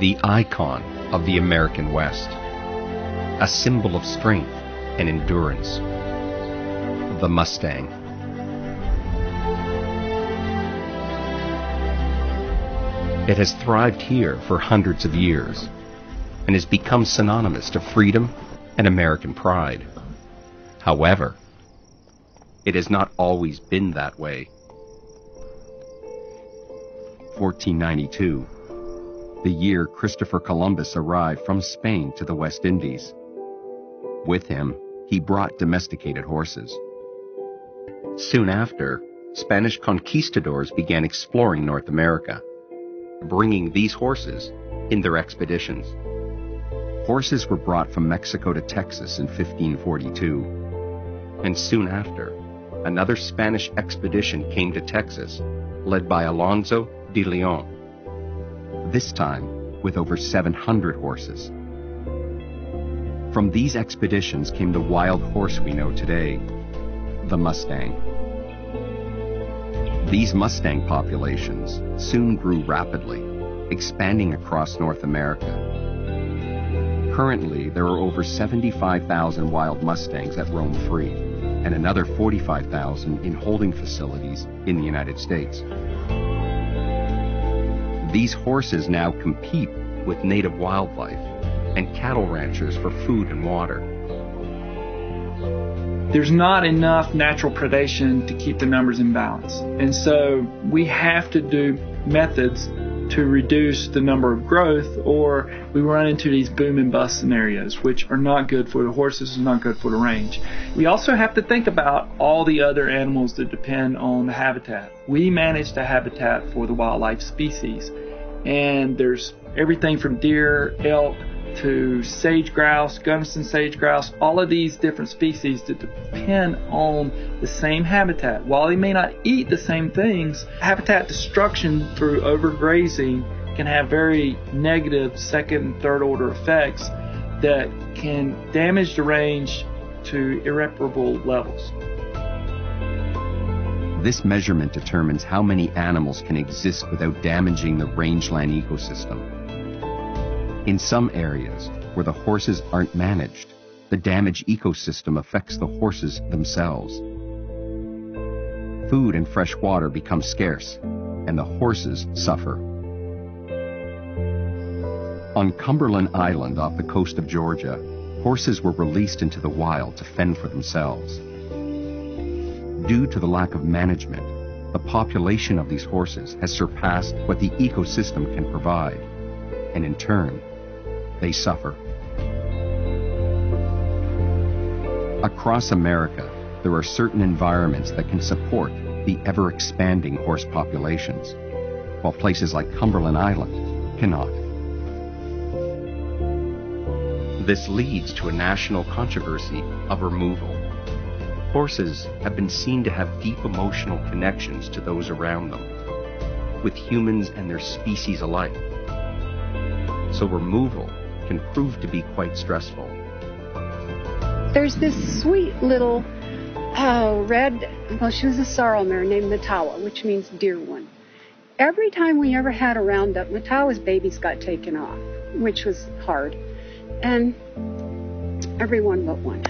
the icon of the American West, a symbol of strength and endurance, the Mustang. It has thrived here for hundreds of years and has become synonymous to freedom and American pride. However, it has not always been that way. 1492, the year Christopher Columbus arrived from Spain to the West Indies. With him, he brought domesticated horses. Soon after, Spanish conquistadors began exploring North America, bringing these horses in their expeditions. Horses were brought from Mexico to Texas in 1542, and soon after, another Spanish expedition came to Texas, led by Alonso de Leon, this time with over 700 horses. From these expeditions came the wild horse we know today, the Mustang. These Mustang populations soon grew rapidly, expanding across North America. Currently, there are over 75,000 wild Mustangs that roam free, and another 45,000 in holding facilities in the United States. These horses now compete with native wildlife and cattle ranchers for food and water. There's not enough natural predation to keep the numbers in balance. And so we have to do methods to reduce the number of growth, or we run into these boom and bust scenarios, which are not good for the horses and not good for the range. We also have to think about all the other animals that depend on the habitat. We manage the habitat for the wildlife species, and there's everything from deer, elk, to sage grouse, Gunnison sage grouse, all of these different species that depend on the same habitat. While they may not eat the same things, habitat destruction through overgrazing can have very negative second and third order effects that can damage the range to irreparable levels. This measurement determines how many animals can exist without damaging the rangeland ecosystem. In some areas where the horses aren't managed, the damaged ecosystem affects the horses themselves. Food and fresh water become scarce, and the horses suffer. On Cumberland Island off the coast of Georgia, horses were released into the wild to fend for themselves. Due to the lack of management, the population of these horses has surpassed what the ecosystem can provide, and in turn, they suffer. Across America, there are certain environments that can support the ever-expanding horse populations, while places like Cumberland Island cannot. This leads to a national controversy of removal. Horses have been seen to have deep emotional connections to those around them, with humans and their species alike. So removal can prove to be quite stressful. There's this sweet little she was a sorrel mare named Matawa, which means dear one. Every time we ever had a roundup, Matawa's babies got taken off, which was hard, and everyone but one.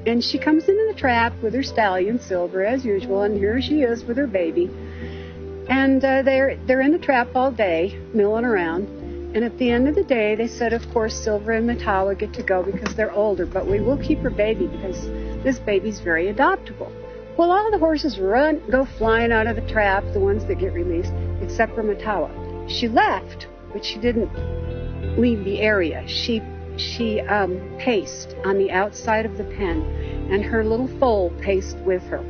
And she comes into the trap with her stallion, Silver, as usual, and here she is with her baby. And they're in the trap all day, milling around. And at the end of the day, they said, of course, Silver and Matawa get to go because they're older, but we will keep her baby because this baby's very adoptable. Well, all the horses go flying out of the trap, the ones that get released, except for Matawa. She left, but she didn't leave the area. She paced on the outside of the pen, and her little foal paced with her.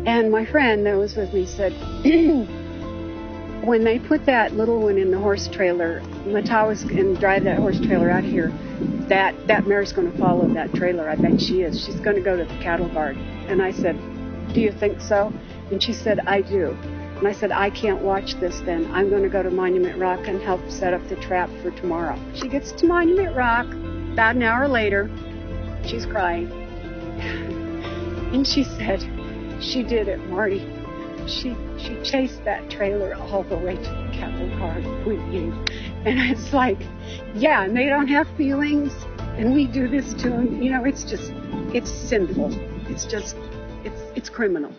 And my friend that was with me said, when they put that little one in the horse trailer, Matawa's going to drive that horse trailer out here, that mare's going to follow that trailer. I bet she is. She's going to go to the cattle guard. And I said, do you think so? And she said, I do. And I said, I can't watch this then. I'm going to go to Monument Rock and help set up the trap for tomorrow. She gets to Monument Rock. About an hour later, she's crying. And she said, she did it, Marty. She chased that trailer all the way to the cattle guard with you. And it's like, yeah, and they don't have feelings, and we do this to them. You know, it's just, it's sinful. It's just, it's criminal.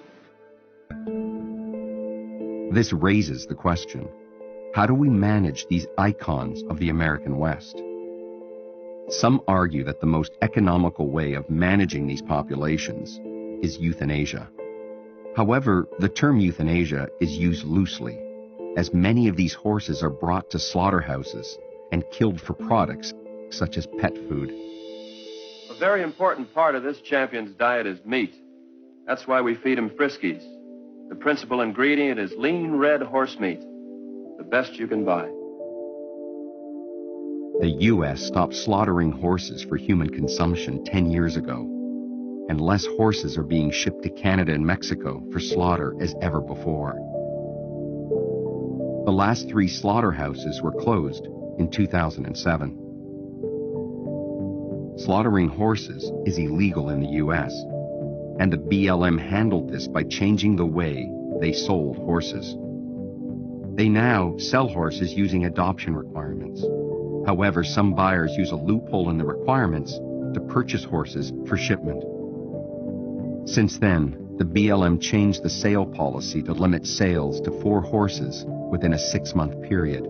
This raises the question, how do we manage these icons of the American West? Some argue that the most economical way of managing these populations is euthanasia. However, the term euthanasia is used loosely, as many of these horses are brought to slaughterhouses and killed for products such as pet food. A very important part of this champion's diet is meat. That's why we feed him Friskies. The principal ingredient is lean red horse meat, the best you can buy. The U.S. stopped slaughtering horses for human consumption 10 years ago, and less horses are being shipped to Canada and Mexico for slaughter as ever before. The last 3 slaughterhouses were closed in 2007. Slaughtering horses is illegal in the U.S., and the BLM handled this by changing the way they sold horses. They now sell horses using adoption requirements. However, some buyers use a loophole in the requirements to purchase horses for shipment. Since then, the BLM changed the sale policy to limit sales to 4 horses within a 6-month period,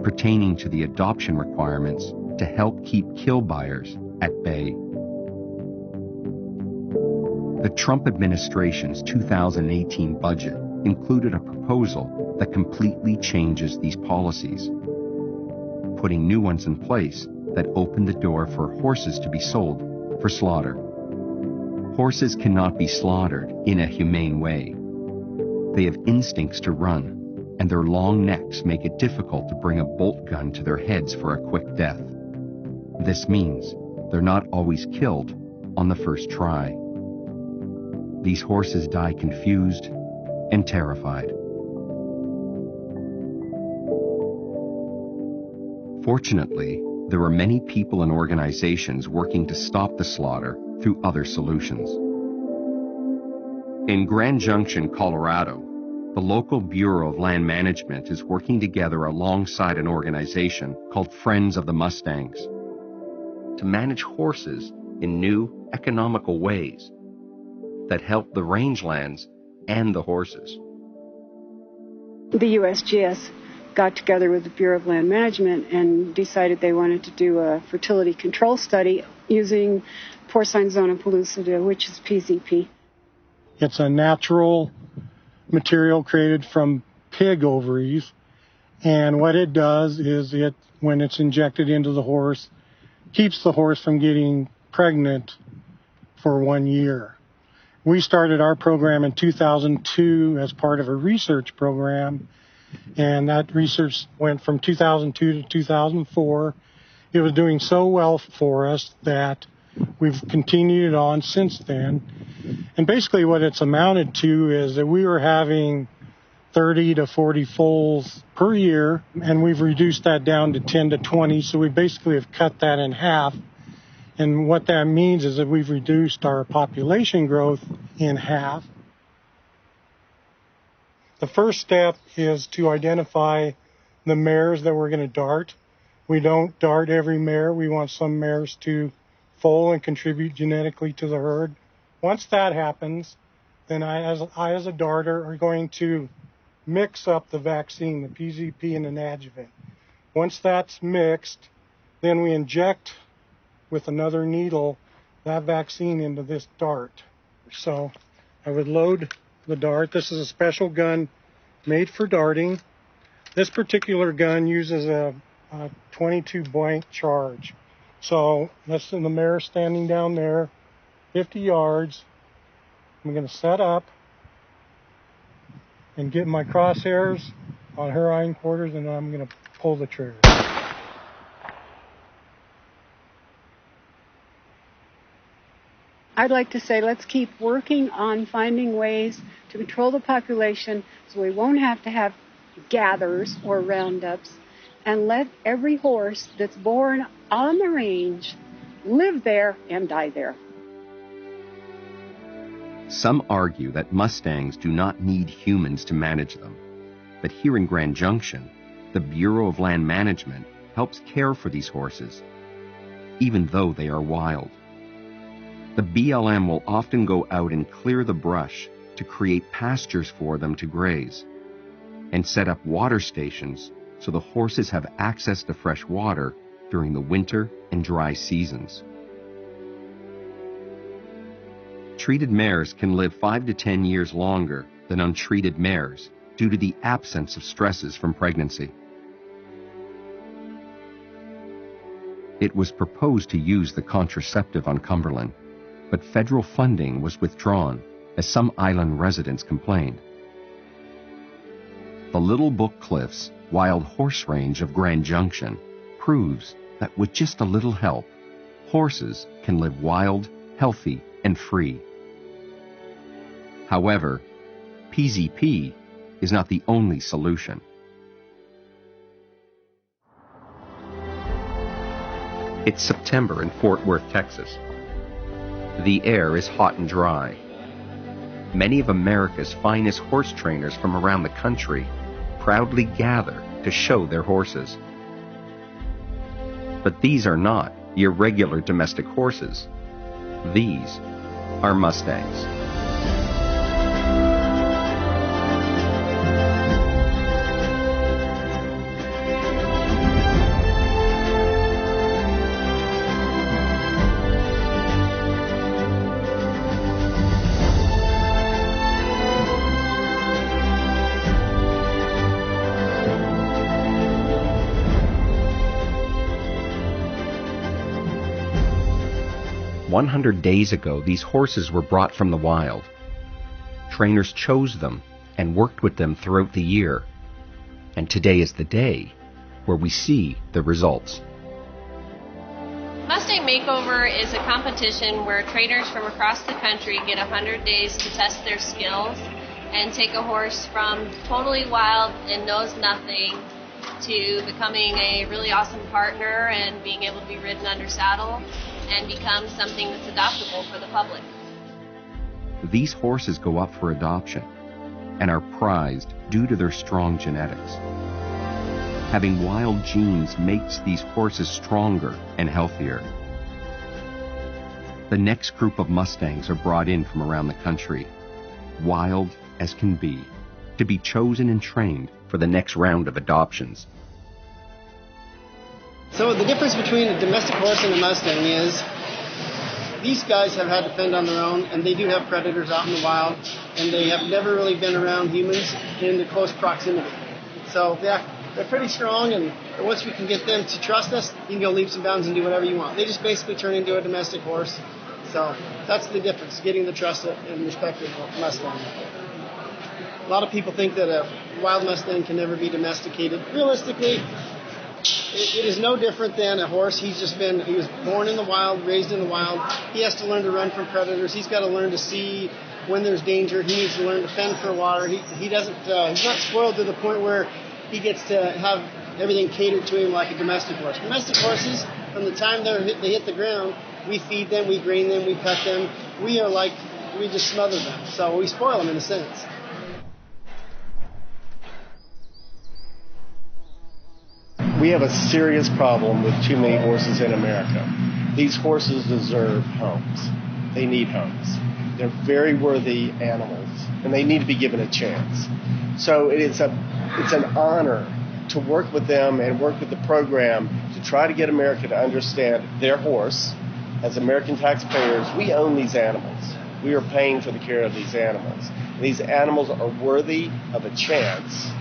pertaining to the adoption requirements to help keep kill buyers at bay. The Trump administration's 2018 budget included a proposal that completely changes these policies, putting new ones in place that open the door for horses to be sold for slaughter. Horses cannot be slaughtered in a humane way. They have instincts to run, and their long necks make it difficult to bring a bolt gun to their heads for a quick death. This means they're not always killed on the first try. These horses die confused and terrified. Fortunately, there are many people and organizations working to stop the slaughter through other solutions. In Grand Junction, Colorado, the local Bureau of Land Management is working together alongside an organization called Friends of the Mustangs to manage horses in new, economical ways that help the rangelands and the horses. The USGS got together with the Bureau of Land Management and decided they wanted to do a fertility control study using porcine zona pellucida, which is PZP. It's a natural material created from pig ovaries, and what it does is when it's injected into the horse, keeps the horse from getting pregnant for 1 year. We started our program in 2002 as part of a research program, and that research went from 2002 to 2004. It was doing so well for us that we've continued it on since then. And basically what it's amounted to is that we were having 30 to 40 foals per year, and we've reduced that down to 10 to 20, so we basically have cut that in half. And what that means is that we've reduced our population growth in half. The first step is to identify the mares that we're going to dart. We don't dart every mare. We want some mares to foal and contribute genetically to the herd. Once that happens, then I as a darter, are going to mix up the vaccine, the PZP and an adjuvant. Once that's mixed, then we inject with another needle that vaccine into this dart. So I would load the dart. This is a special gun made for darting. This particular gun uses a 22 blank charge. So that's the mare standing down there, 50 yards. I'm going to set up and get my crosshairs on her hindquarters, and I'm going to pull the trigger. I'd like to say let's keep working on finding ways to control the population so we won't have to have gathers or roundups, and let every horse that's born on the range live there and die there. Some argue that Mustangs do not need humans to manage them, but here in Grand Junction, the Bureau of Land Management helps care for these horses, even though they are wild. The BLM will often go out and clear the brush to create pastures for them to graze, and set up water stations so the horses have access to fresh water during the winter and dry seasons. Treated mares can live 5 to 10 years longer than untreated mares due to the absence of stresses from pregnancy. It was proposed to use the contraceptive on Cumberland, but federal funding was withdrawn as some island residents complained. The Little Book Cliffs Wild Horse Range of Grand Junction proves that with just a little help, horses can live wild, healthy, and free. However, PZP is not the only solution. It's September in Fort Worth, Texas. The air is hot and dry. Many of America's finest horse trainers from around the country proudly gather to show their horses. But these are not your regular domestic horses. These are Mustangs. "100 days ago, these horses were brought from the wild. Trainers chose them and worked with them throughout the year. And today is the day where we see the results." Mustang Makeover is a competition where trainers from across the country get 100 days to test their skills and take a horse from totally wild and knows nothing to becoming a really awesome partner and being able to be ridden under saddle and become something that's adoptable for the public. These horses go up for adoption and are prized due to their strong genetics. Having wild genes makes these horses stronger and healthier. The next group of Mustangs are brought in from around the country, wild as can be, to be chosen and trained for the next round of adoptions. So the difference between a domestic horse and a Mustang is these guys have had to fend on their own, and they do have predators out in the wild, and they have never really been around humans in the close proximity. So they're pretty strong, and once we can get them to trust us, you can go leaps and bounds and do whatever you want. They just basically turn into a domestic horse. So that's the difference, getting the trust and respect of a Mustang. A lot of people think that a wild Mustang can never be domesticated. Realistically, it is no different than a horse. He was born in the wild, raised in the wild. He has to learn to run from predators. He's got to learn to see when there's danger. He needs to learn to fend for water. He's not spoiled to the point where he gets to have everything catered to him like a domestic horse. Domestic horses, from the time they hit the ground, we feed them, we grain them, we pet them. We just smother them. So we spoil them in a sense. We have a serious problem with too many horses in America. These horses deserve homes. They need homes. They're very worthy animals, and they need to be given a chance. So it's an honor to work with them and work with the program to try to get America to understand their horse. As American taxpayers, we own these animals. We are paying for the care of these animals. And these animals are worthy of a chance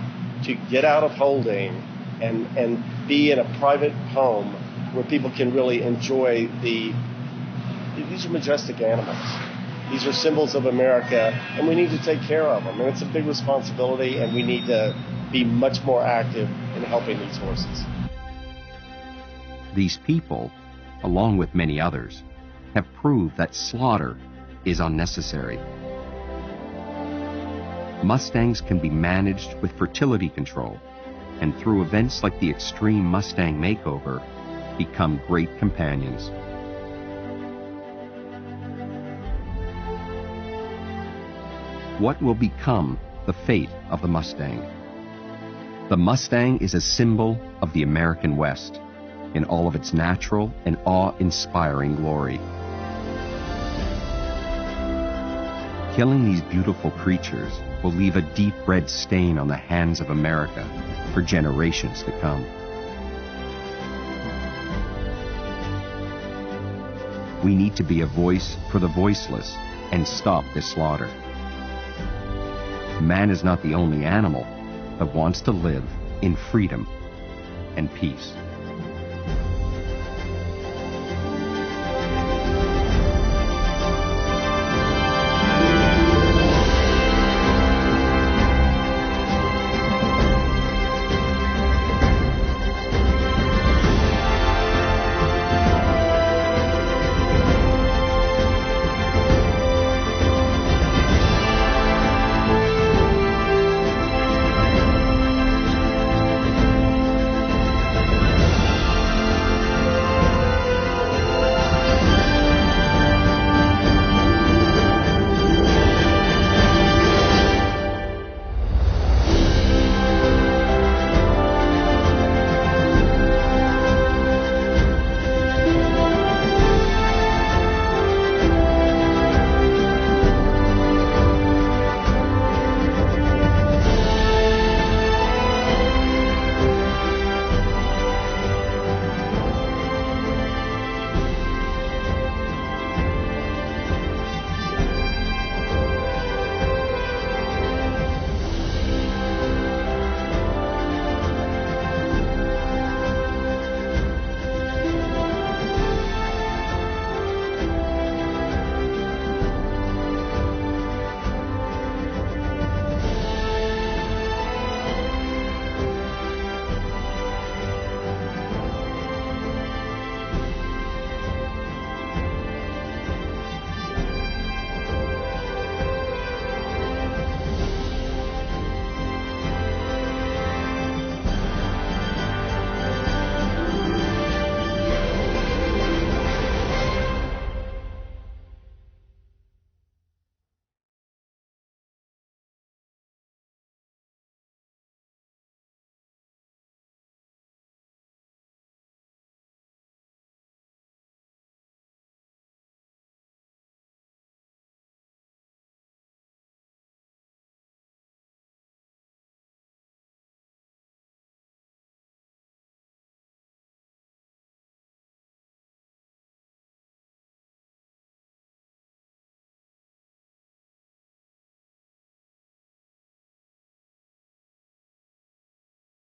to get out of holding and be in a private home where people can really enjoy these are majestic animals. These are symbols of America, and we need to take care of them. And it's a big responsibility, and we need to be much more active in helping these horses. These people, along with many others, have proved that slaughter is unnecessary. Mustangs can be managed with fertility control, and through events like the Extreme Mustang Makeover, become great companions. What will become the fate of the Mustang? The Mustang is a symbol of the American West in all of its natural and awe-inspiring glory. Killing these beautiful creatures will leave a deep red stain on the hands of America for generations to come. We need to be a voice for the voiceless and stop this slaughter. Man is not the only animal that wants to live in freedom and peace.